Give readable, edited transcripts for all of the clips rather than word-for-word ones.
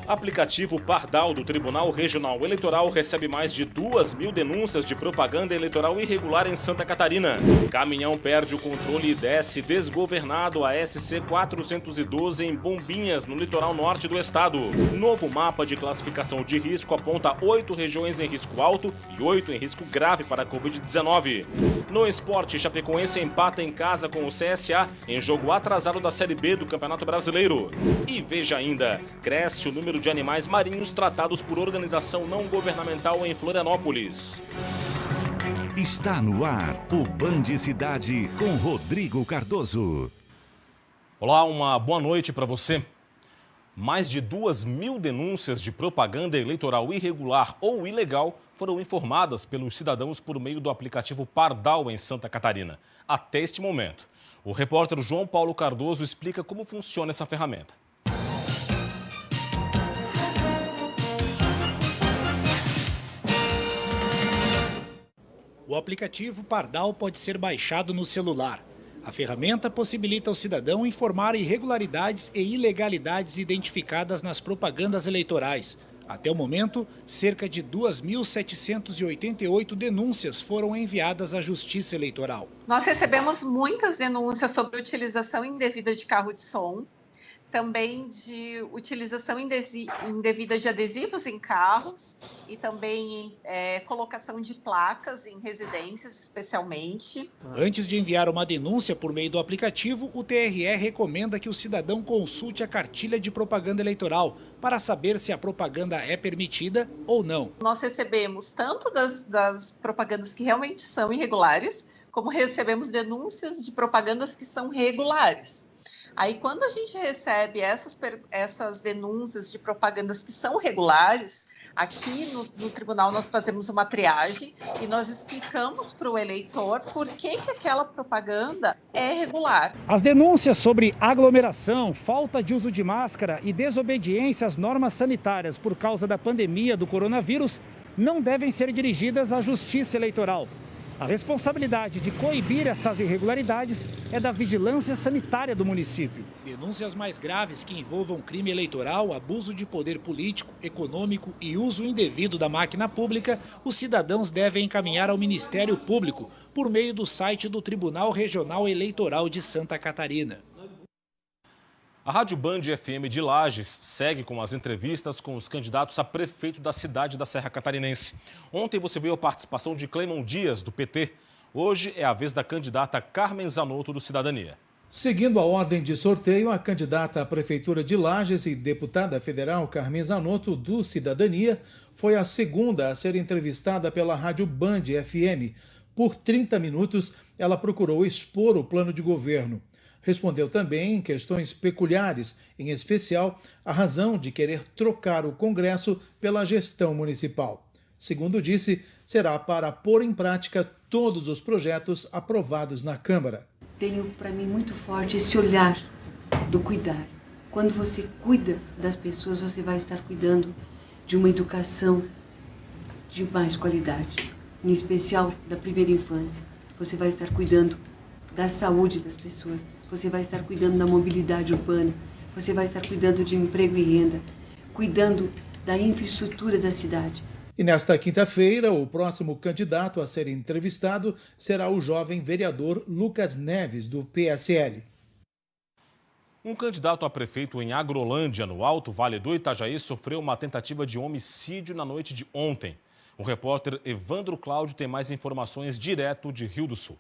Aplicativo Pardal do Tribunal Regional Eleitoral recebe mais de 2.000 denúncias de propaganda eleitoral irregular em Santa Catarina. Caminhão perde o controle e desce desgovernado a SC 412 em Bombinhas, no litoral norte do estado. Novo mapa de classificação de risco aponta 8 regiões em risco alto e 8 em risco grave para a Covid-19. No esporte, Chapecoense empata em casa com o CSA em jogo atrasado da Série B do Campeonato Brasileiro. E veja ainda, cresce o número de animais marinhos tratados por organização não governamental em Florianópolis. Está no ar o Band Cidade com Rodrigo Cardoso. Olá, uma boa noite para você. Mais de 2.000 denúncias de propaganda eleitoral irregular ou ilegal foram informadas pelos cidadãos por meio do aplicativo Pardal em Santa Catarina. Até este momento, o repórter João Paulo Cardoso explica como funciona essa ferramenta. O aplicativo Pardal pode ser baixado no celular. A ferramenta possibilita ao cidadão informar irregularidades e ilegalidades identificadas nas propagandas eleitorais. Até o momento, cerca de 2.788 denúncias foram enviadas à Justiça Eleitoral. Nós recebemos muitas denúncias sobre utilização indevida de carro de som, também de utilização indevida de adesivos em carros e também colocação de placas em residências, especialmente. Antes de enviar uma denúncia por meio do aplicativo, o TRE recomenda que o cidadão consulte a cartilha de propaganda eleitoral para saber se a propaganda é permitida ou não. Nós recebemos tanto das propagandas que realmente são irregulares, como recebemos denúncias de propagandas que são regulares. Aí, quando a gente recebe essas denúncias de propagandas que são regulares, aqui no tribunal nós fazemos uma triagem e nós explicamos para o eleitor por que aquela propaganda é regular. As denúncias sobre aglomeração, falta de uso de máscara e desobediência às normas sanitárias por causa da pandemia do coronavírus não devem ser dirigidas à Justiça Eleitoral. A responsabilidade de coibir estas irregularidades é da Vigilância Sanitária do município. Denúncias mais graves que envolvam crime eleitoral, abuso de poder político, econômico e uso indevido da máquina pública, os cidadãos devem encaminhar ao Ministério Público por meio do site do Tribunal Regional Eleitoral de Santa Catarina. A Rádio Band FM de Lages segue com as entrevistas com os candidatos a prefeito da cidade da Serra Catarinense. Ontem você viu a participação de Cleimon Dias, do PT. Hoje é a vez da candidata Carmen Zanotto, do Cidadania. Seguindo a ordem de sorteio, a candidata à Prefeitura de Lages e deputada federal Carmen Zanotto, do Cidadania, foi a segunda a ser entrevistada pela Rádio Band FM. Por 30 minutos, ela procurou expor o plano de governo. Respondeu também em questões peculiares, em especial a razão de querer trocar o Congresso pela gestão municipal. Segundo disse, será para pôr em prática todos os projetos aprovados na Câmara. Tenho para mim muito forte esse olhar do cuidar. Quando você cuida das pessoas, você vai estar cuidando de uma educação de mais qualidade, em especial da primeira infância. Você vai estar cuidando da saúde das pessoas. Você vai estar cuidando da mobilidade urbana, você vai estar cuidando de emprego e renda, cuidando da infraestrutura da cidade. E nesta quinta-feira, o próximo candidato a ser entrevistado será o jovem vereador Lucas Neves, do PSL. Um candidato a prefeito em Agrolândia, no Alto Vale do Itajaí, sofreu uma tentativa de homicídio na noite de ontem. O repórter Evandro Cláudio tem mais informações direto de Rio do Sul.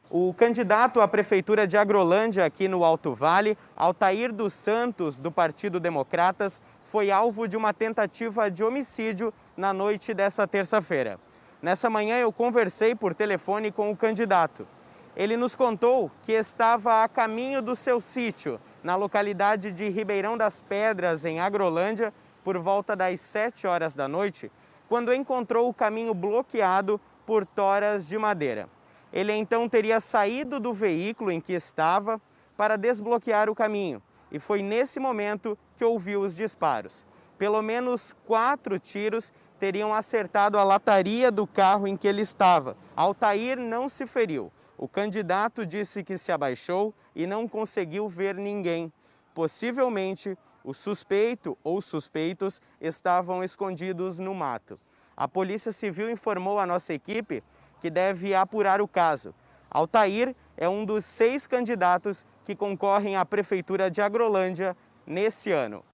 O candidato à Prefeitura de Agrolândia, aqui no Alto Vale, Altair dos Santos, do Partido Democratas, foi alvo de uma tentativa de homicídio na noite dessa terça-feira. Nessa manhã eu conversei por telefone com o candidato. Ele nos contou que estava a caminho do seu sítio, na localidade de Ribeirão das Pedras, em Agrolândia, por volta das 7 horas da noite, quando encontrou o caminho bloqueado por toras de madeira. Ele então teria saído do veículo em que estava para desbloquear o caminho e foi nesse momento que ouviu os disparos. Pelo menos 4 tiros teriam acertado a lataria do carro em que ele estava. Altair não se feriu. O candidato disse que se abaixou e não conseguiu ver ninguém. Possivelmente, O suspeito ou suspeitos estavam escondidos no mato. A Polícia Civil informou a nossa equipe que deve apurar o caso. Altair é um dos 6 candidatos que concorrem à Prefeitura de Agrolândia nesse ano.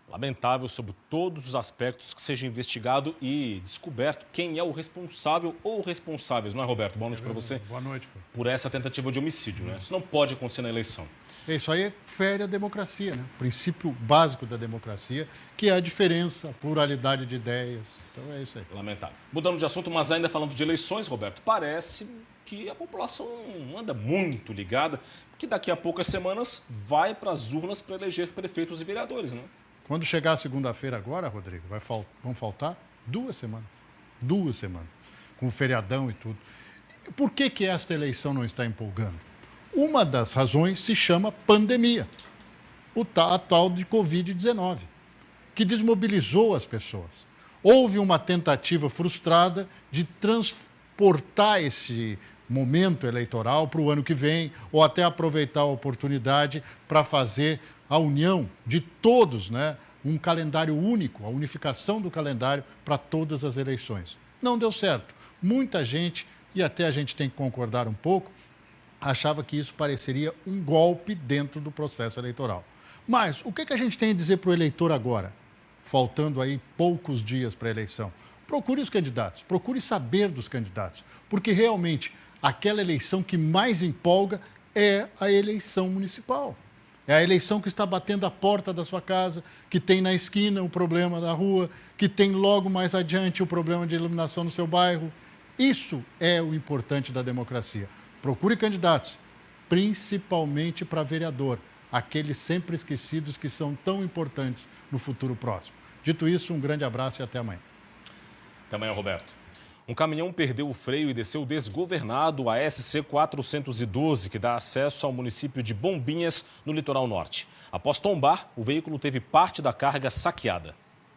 Lamentável sobre todos os aspectos que seja investigado e descoberto quem é o responsável ou responsáveis, não é, Roberto? Boa noite para você. Boa noite. Por essa tentativa de homicídio, né? Isso não pode acontecer na eleição. Isso aí fere a democracia, né? O princípio básico da democracia, que é a diferença, a pluralidade de ideias. Então é isso aí. Lamentável. Mudando de assunto, mas ainda falando de eleições, Roberto, parece que a população anda muito ligada, que daqui a poucas semanas vai para as urnas para eleger prefeitos e vereadores, né? Quando chegar a segunda-feira agora, Rodrigo, vão faltar 2 semanas. 2 semanas. Com o feriadão e tudo. Por que esta eleição não está empolgando? Uma das razões se chama pandemia. A tal de Covid-19, que desmobilizou as pessoas. Houve uma tentativa frustrada de transportar esse momento eleitoral para o ano que vem, ou até aproveitar a oportunidade para fazer a união de todos, né? Um calendário único, a unificação do calendário para todas as eleições. Não deu certo. Muita gente, e até a gente tem que concordar um pouco, achava que isso pareceria um golpe dentro do processo eleitoral. Mas o que a gente tem a dizer para o eleitor agora, faltando aí poucos dias para a eleição? Procure os candidatos, procure saber dos candidatos, porque realmente aquela eleição que mais empolga é a eleição municipal. É a eleição que está batendo a porta da sua casa, que tem na esquina o problema da rua, que tem logo mais adiante o problema de iluminação no seu bairro. Isso é o importante da democracia. Procure candidatos, principalmente para vereador, aqueles sempre esquecidos que são tão importantes no futuro próximo. Dito isso, um grande abraço e até amanhã. Até amanhã, Roberto. Um caminhão perdeu o freio e desceu desgovernado a SC 412, que dá acesso ao município de Bombinhas, no litoral norte. Após tombar, o veículo teve parte da carga saqueada.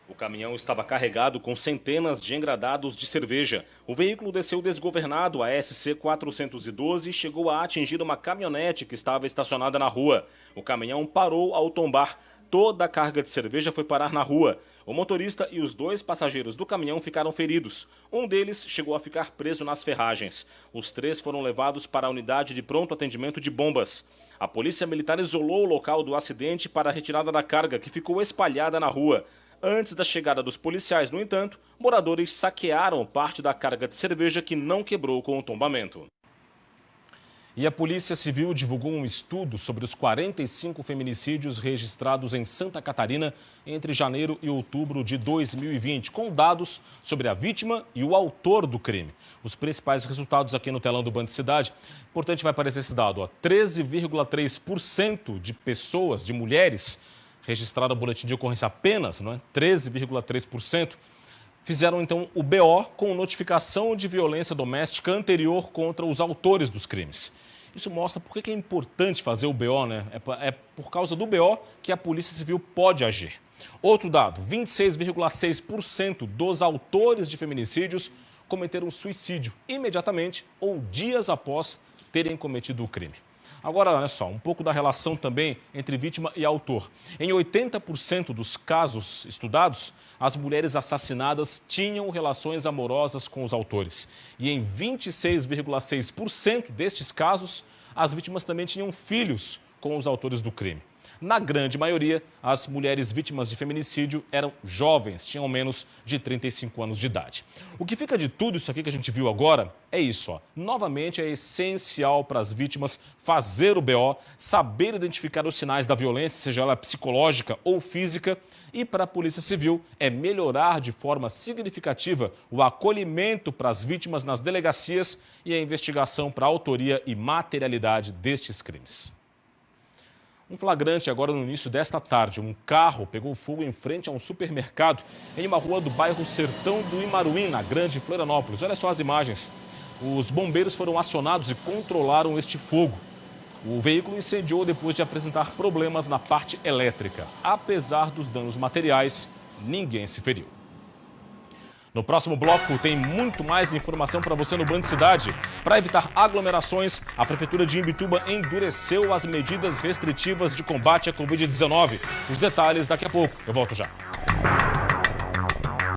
O caminhão estava carregado com centenas de engradados de cerveja. O veículo desceu desgovernado a SC 412 e chegou a atingir uma caminhonete que estava estacionada na rua. O caminhão parou ao tombar. Toda a carga de cerveja foi parar na rua. O motorista e os 2 passageiros do caminhão ficaram feridos. Um deles chegou a ficar preso nas ferragens. Os 3 foram levados para a unidade de pronto atendimento de bombas. A polícia militar isolou o local do acidente para a retirada da carga, que ficou espalhada na rua. Antes da chegada dos policiais, no entanto, moradores saquearam parte da carga de cerveja que não quebrou com o tombamento. E a Polícia Civil divulgou um estudo sobre os 45 feminicídios registrados em Santa Catarina entre janeiro e outubro de 2020, com dados sobre a vítima e o autor do crime. Os principais resultados aqui no telão do Band Cidade. Importante vai aparecer esse dado, 13,3% de pessoas, de mulheres, registraram o boletim de ocorrência apenas, 13,3%, fizeram então o BO com notificação de violência doméstica anterior contra os autores dos crimes. Isso mostra por que é importante fazer o BO, né? É por causa do BO que a Polícia Civil pode agir. Outro dado, 26,6% dos autores de feminicídios cometeram suicídio imediatamente ou dias após terem cometido o crime. Agora, olha só, um pouco da relação também entre vítima e autor. Em 80% dos casos estudados, as mulheres assassinadas tinham relações amorosas com os autores. E em 26,6% destes casos, as vítimas também tinham filhos com os autores do crime. Na grande maioria, as mulheres vítimas de feminicídio eram jovens, tinham menos de 35 anos de idade. O que fica de tudo isso aqui que a gente viu agora é isso, ó. Novamente, é essencial para as vítimas fazer o BO, saber identificar os sinais da violência, seja ela psicológica ou física, e para a Polícia Civil é melhorar de forma significativa o acolhimento para as vítimas nas delegacias e a investigação para a autoria e materialidade destes crimes. Um flagrante agora no início desta tarde. Um carro pegou fogo em frente a um supermercado em uma rua do bairro Sertão do Imaruim, na Grande Florianópolis. Olha só as imagens. Os bombeiros foram acionados e controlaram este fogo. O veículo incendiou depois de apresentar problemas na parte elétrica. Apesar dos danos materiais, ninguém se feriu. No próximo bloco tem muito mais informação para você no Band Cidade. Para evitar aglomerações, a Prefeitura de Imbituba endureceu as medidas restritivas de combate à Covid-19. Os detalhes daqui a pouco. Eu volto já.